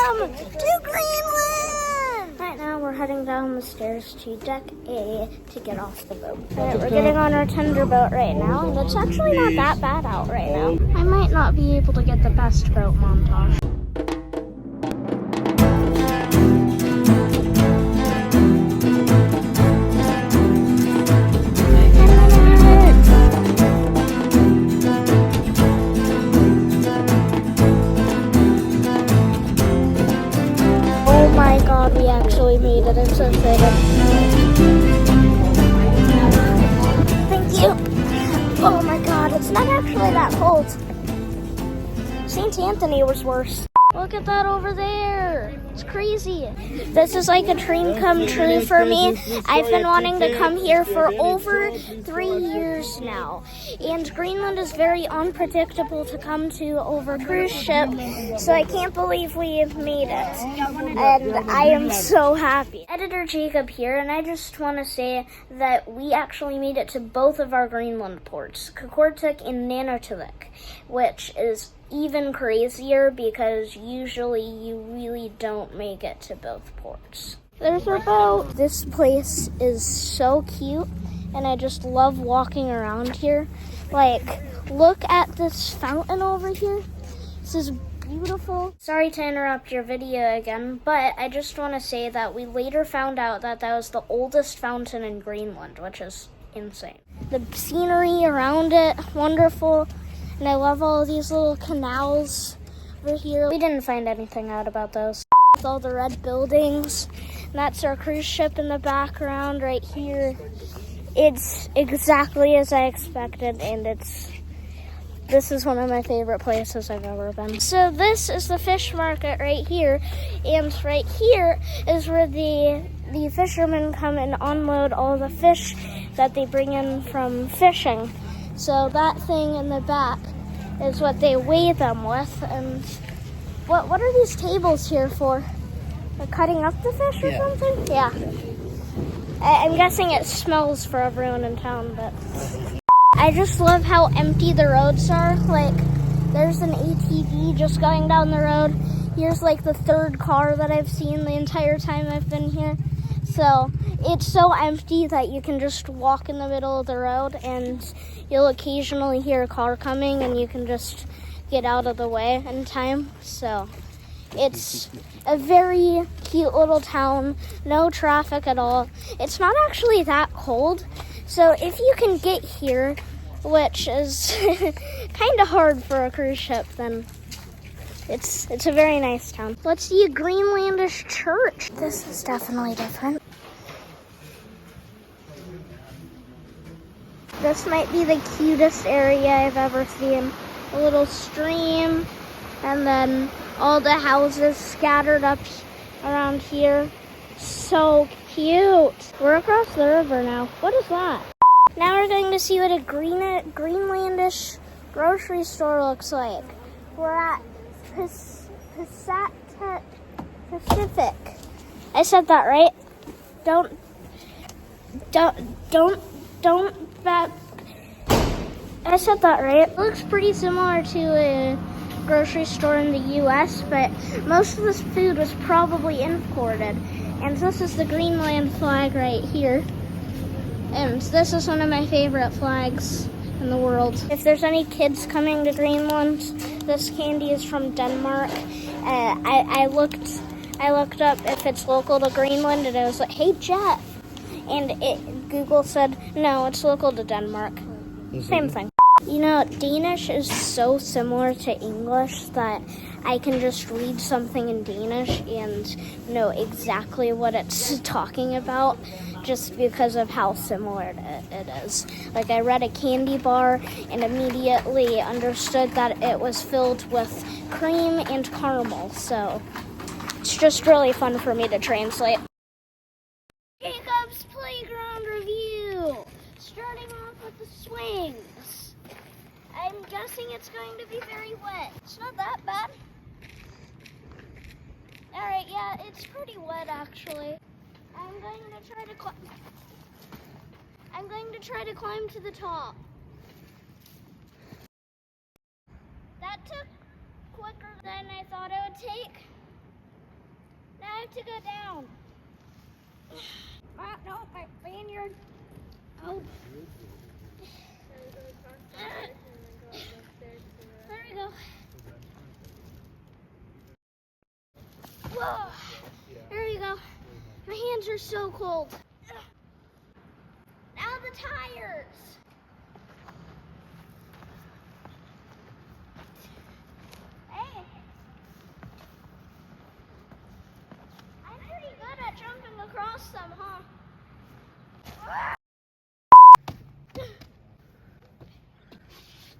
Welcome to Greenland! Right now we're heading down the stairs to deck A to get off the boat. Alright, we're getting on our tender boat right now, and it's actually not that bad out right now. I might not be able to get the best boat montage. We actually made it. I'm so excited. Thank you. Oh my god, it's not actually that cold. St. Anthony was worse. Look at that over there. It's crazy. This is like a dream come true for me. I've been wanting to come here for over 3 years now. And Greenland is very unpredictable to come to over cruise ship. So I can't believe we have made it. And I am so happy. Editor Jacob here, and I just want to say that we actually made it to both of our Greenland ports, Kukortuk and Nanortalik, which is even crazier because usually you really don't make it to both ports. There's our boat. This place is so cute, and I just love walking around here. Like, look at this fountain over here. This is beautiful. Sorry to interrupt your video again, but I just want to say that we later found out that that was the oldest fountain in Greenland, which is insane. The scenery around it, wonderful. And I love all of these little canals over here. We didn't find anything out about those. With all the red buildings. And that's our cruise ship in the background right here. It's exactly as I expected, and this is one of my favorite places I've ever been. So this is the fish market right here, and right here is where the fishermen come and unload all the fish that they bring in from fishing. So that thing in the back is what they weigh them with. And what are these tables here for? They're cutting up the fish or something? Yeah. I'm guessing it smells for everyone in town, but I just love how empty the roads are. Like, there's an ATV just going down the road. Here's like the third car that I've seen the entire time I've been here. So it's so empty that you can just walk in the middle of the road, and you'll occasionally hear a car coming and you can just get out of the way in time. So it's a very cute little town, no traffic at all. It's not actually that cold. So if you can get here, which is kind of hard for a cruise ship, then it's a very nice town. Let's see a Greenlandish church. This is definitely different. This might be the cutest area I've ever seen. A little stream, and then all the houses scattered up around here. So cute. We're across the river now. What is that? Now we're going to see what a Greenlandish grocery store looks like. We're at Pacific. I said that right. Don't back. I said that right. It looks pretty similar to a grocery store in the US, but most of this food was probably imported. And this is the Greenland flag right here. And this is one of my favorite flags in the world. If there's any kids coming to Greenland, this candy is from Denmark. I looked up if it's local to Greenland, and I was like, hey, Jeff. And Google said, no, it's local to Denmark. Mm-hmm. Same thing. You know, Danish is so similar to English that I can just read something in Danish and know exactly what it's talking about just because of how similar it is. Like, I read a candy bar and immediately understood that it was filled with cream and caramel. So it's just really fun for me to translate. Jacob's Playground Review! Starting off with the swings. I'm guessing it's going to be very wet. It's not that bad. Alright, yeah, it's pretty wet actually. I'm going to try to climb to the top. That took quicker than I thought it would take. like to go down. No, my lanyard. Oh. There we go. Whoa. There you go. My hands are so cold. Now the tires. Hey. I'm pretty good at jumping across them, huh?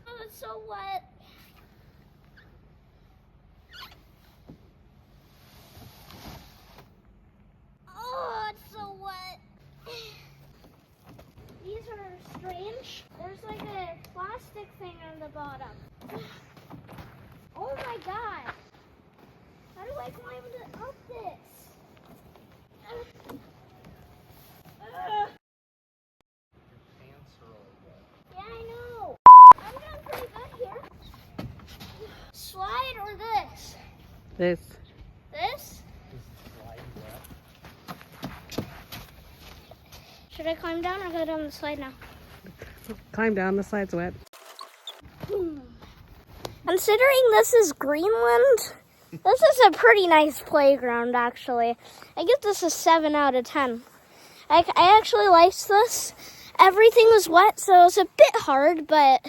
Oh, it's so wet. Oh, it's so wet. These are strange. There's like a plastic thing on the bottom. Oh my god. How do I climb up this? Yeah, I know. I'm doing pretty good here. Slide or this? This. This? Should I climb down or go down the slide now? Climb down, the slide's wet. Considering this is Greenland, this is a pretty nice playground, actually. I give this a 7 out of 10. I actually liked this. Everything was wet, so it was a bit hard, but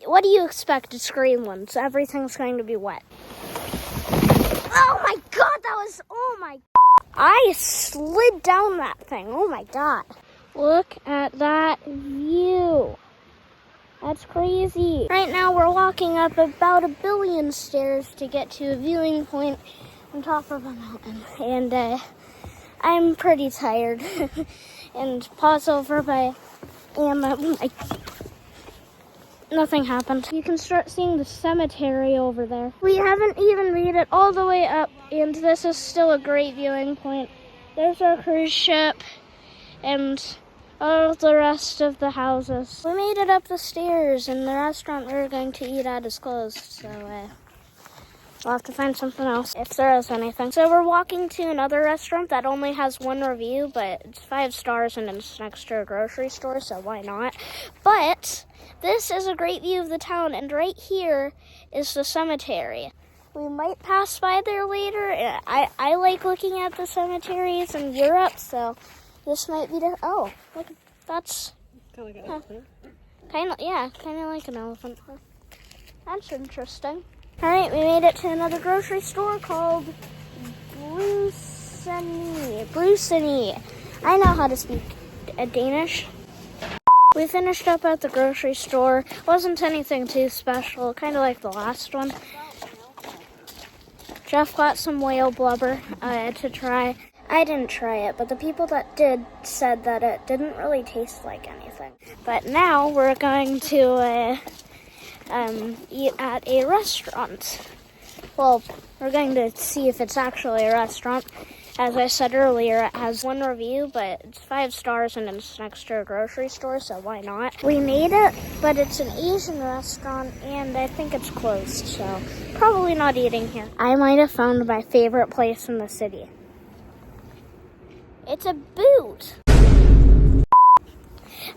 what do you expect? It's Greenland, so everything's going to be wet. Oh my god, oh my, I slid down that thing, oh my god. Look at that view. That's crazy. Right now we're walking up about 1 billion stairs to get to a viewing point on top of a mountain. And I'm pretty tired. And pause over by Emma. Nothing happened. You can start seeing the cemetery over there. We haven't even made it all the way up, and this is still a great viewing point. There's our cruise ship and all the rest of the houses. We made it up the stairs, and the restaurant we were going to eat at is closed, so we'll have to find something else if there is anything. So we're walking to another restaurant that only has 1 review, but it's 5 stars and it's next to a grocery store, so why not? But this is a great view of the town, and right here is the cemetery. We might pass by there later. I like looking at the cemeteries in Europe, so this might be the, oh, look, that's Kind of like an elephant. kind of like an elephant. That's interesting. All right, we made it to another grocery store called Brusini. I know how to speak Danish. We finished up at the grocery store. Wasn't anything too special, kind of like the last one. Jeff got some whale blubber to try. I didn't try it, but the people that did said that it didn't really taste like anything. But now we're going to eat at a restaurant. Well, we're going to see if it's actually a restaurant. As I said earlier, it has 1 review, but it's 5 stars and it's next to a grocery store, so why not? We made it, but it's an Asian restaurant, and I think it's closed, so probably not eating here. I might have found my favorite place in the city. It's a boot.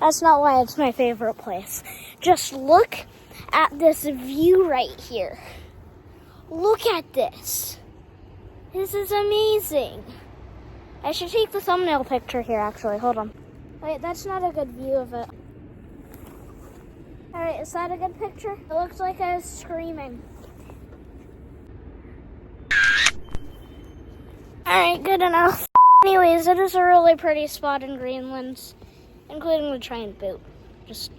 That's not why it's my favorite place. Just look at this view right here. Look at this. This is amazing. I should take the thumbnail picture here, actually. Hold on. Wait, that's not a good view of it. All right, is that a good picture? It looks like I was screaming. All right, good enough. Anyways, it is a really pretty spot in Greenland, including the train boot. Just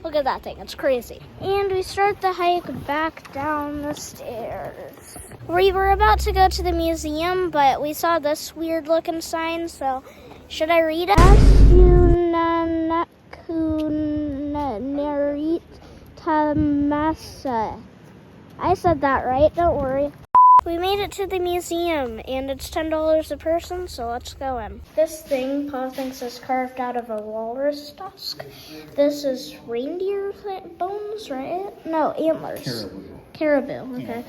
look at that thing, it's crazy. And we start the hike back down the stairs. We were about to go to the museum, but we saw this weird looking sign, so should I read it? I said that right, don't worry. We made it to the museum, and it's $10 a person, so let's go in. This thing, Pa thinks, is carved out of a walrus tusk. This is reindeer bones, right? No, antlers. Caribou. Caribou, okay.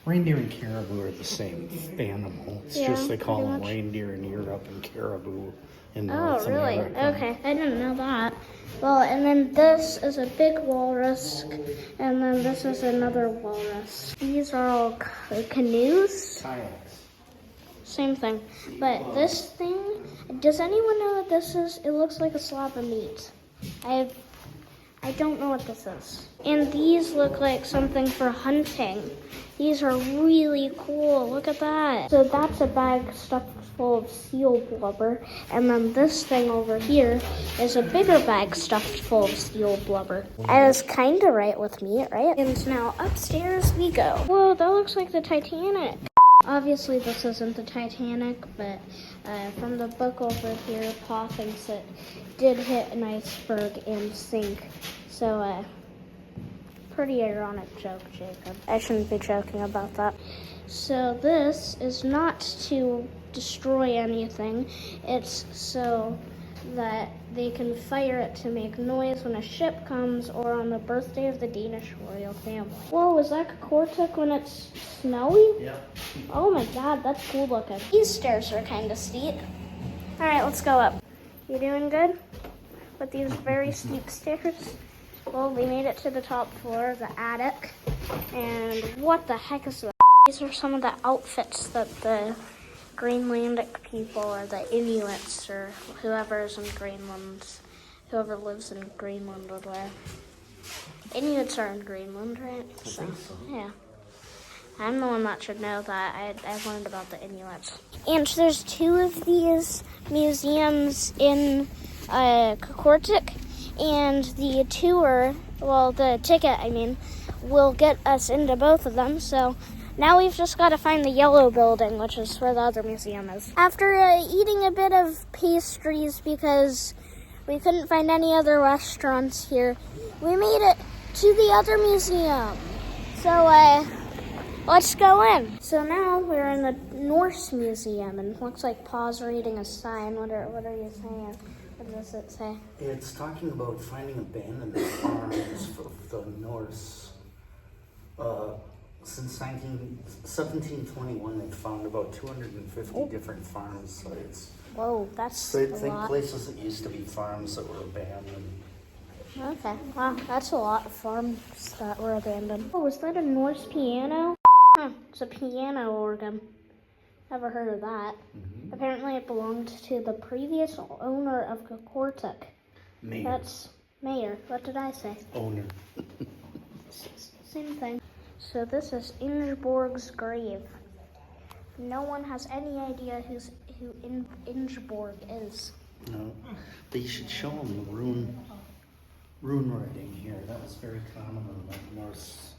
Reindeer and caribou are the same animal. It's Yeah, just they call pretty them much. reindeer in Europe and caribou in Oh, North really? America. Okay, I didn't know that. Well, and then this is a big walrus, and then this is another walrus. These are all canoes. Kayaks. Same thing. But this thing, does anyone know what this is? It looks like a slab of meat. I don't know what this is. And these look like something for hunting. These are really cool. Look at that. So that's a bag stuffed full of seal blubber. And then this thing over here is a bigger bag stuffed full of seal blubber. I was kind of right with meat, right? And now upstairs we go. Whoa, that looks like the Titanic. Obviously this isn't the Titanic, but from the book over here, Pa thinks it did hit an iceberg and sink. So, pretty ironic joke, Jacob. I shouldn't be joking about that. So this is not to destroy anything. It's so that they can fire it to make noise when a ship comes or on the birthday of the Danish royal family. Whoa, is that Kortuk when it's snowy? Yeah. Oh my god, that's cool looking. These stairs are kind of steep. All right, let's go up. You doing good with these very steep stairs? Well, we made it to the top floor, the attic. And what the heck is that? These are some of the outfits that the Greenlandic people or the Inuits or whoever is in Greenland, whoever lives in Greenland would wear. Inuits are in Greenland, right? I think so. Yeah. I'm the one that should know that. I learned about the Inuits. And there's two of these museums in Kortuk, and the tour, well, the ticket, I mean, will get us into both of them. So now we've just got to find the yellow building, which is where the other museum is. After eating a bit of pastries because we couldn't find any other restaurants here, we made it to the other museum. So, let's go in. So now we're in the Norse Museum, and it looks like Pa's reading a sign. What are you saying? What does it say? It's talking about finding abandoned farms of the Norse. Since 1721, they've found about 250 different farm sites. Whoa, that's So I a think lot. places that used to be farms that were abandoned. Okay, wow, that's a lot of farms that were abandoned. Oh, is that a Norse piano? Huh, it's a piano organ. Never heard of that. Mm-hmm. Apparently it belonged to the previous owner of Kortuk. Mayor. That's mayor. What did I say? Owner. Same thing. So this is Ingeborg's grave. No one has any idea who Ingeborg is. No, but you should show them the rune writing here. That was very common in the Norse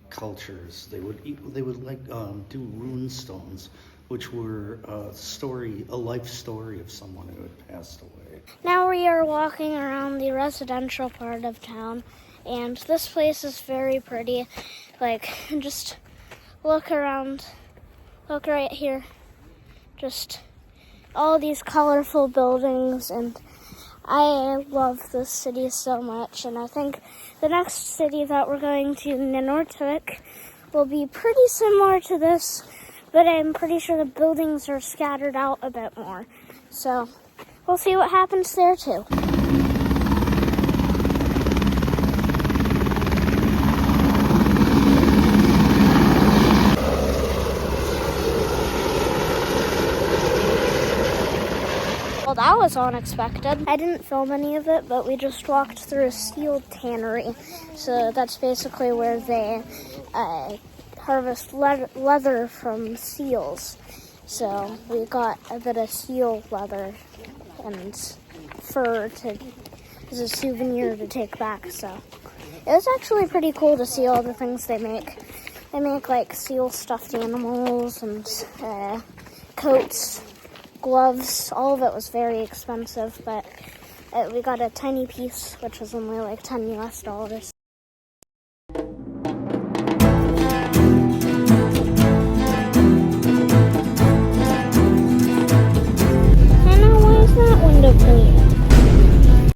cultures. They would like do rune stones, which were a life story of someone who had passed away. Now we are walking around the residential part of town, and this place is very pretty. Like, just look around. Look right here. Just all these colorful buildings, and I love this city so much. And I think the next city that we're going to, Nanortalik, will be pretty similar to this, but I'm pretty sure the buildings are scattered out a bit more. So we'll see what happens there too. Well, that was unexpected. I didn't film any of it, but we just walked through a seal tannery. So that's basically where they harvest leather from seals. So we got a bit of seal leather and fur as a souvenir to take back. So it was actually pretty cool to see all the things they make. They make like seal stuffed animals and coats, gloves. All of it was very expensive, but we got a tiny piece, which was only like $10 US.